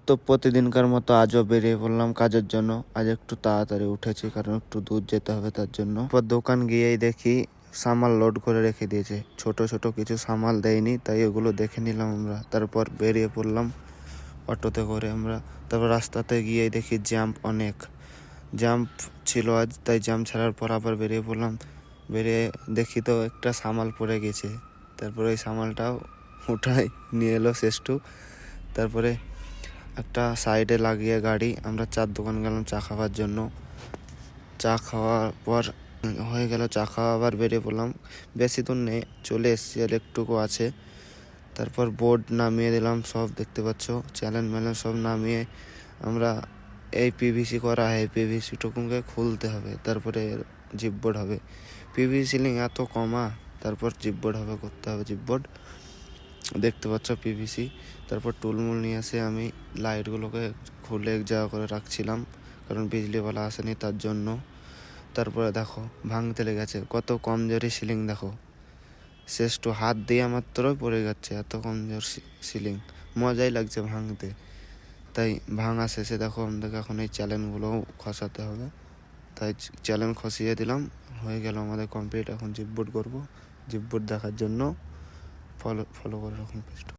তো প্রতিদিনকার মতো আজও বেরিয়ে পড়লাম কাজের জন্য। আজ একটু তাড়াতাড়ি উঠেছি কারণ একটু দূর যেতে হবে তার জন্য। পর দোকান গিয়েই দেখি সামাল লোড করে রেখে দিয়েছে, ছোট ছোট কিছু সামাল দেয়নি, তাই ওগুলো দেখে নিলাম আমরা। তারপর বেরিয়ে পড়লাম অটোতে করে আমরা। তারপর রাস্তাতে গিয়েই দেখি অনেক জাম্প ছিল আজ, তাই জাম্প ছাড়ার পর আবার বেরিয়ে পড়লাম। বেরিয়ে দেখি তো একটা সামাল পড়ে গেছে। তারপরে ওই সামালটাও উঠাই নিয়ে এলো শেষটু। তারপরে একটা সাইডে লাগিয়ে গাড়ি আমরা চার দোকান গেলাম চা খাওয়ার জন্য। চা খাওয়ার পর হয়ে গেল চা খাওয়া, আবার বেরিয়ে পড়লাম। বেশি দূর নেই, চলে এসছি, আর একটুকু আছে। তারপর বোর্ড নামিয়ে দিলাম, সব দেখতে পাচ্ছ চ্যানেল ম্যানেল সব নামিয়ে আমরা এই পিভিসি করা হয়, পিভিসি টুকুনকে খুলতে হবে, তারপরে জিপবোর্ড হবে। পিভিসি লিঙ্ক এত কমা, তারপর জিপবোর্ড হবে, করতে হবে জিপবোর্ড। দেখতে পাচ্ছ পিভিসি। তারপর টুলমুল নিয়ে এসে আমি লাইটগুলোকে খুলে এক জায়গা করে রাখছিলাম, কারণ বিজলিওয়ালা আসেনি তার জন্য। তারপরে দেখো ভাঙতে লেগেছে, কত কমজোরি সিলিং দেখো, শেষ টু হাত দিয়ে মাত্রই পড়ে যাচ্ছে, এত কমজোর সিলিং। মজাই লাগছে ভাঙতে। তাই ভাঙা শেষে দেখো আমাদেরকে এখন এই চ্যানেলগুলোও খসাতে হবে, তাই চ্যানেল খসিয়ে দিলাম। হয়ে গেল আমাদের কমপ্লিট। এখন জিপবোর্ড করবো। জিপবোর্ড দেখার জন্য ফলো করে রাখুন পেজটা।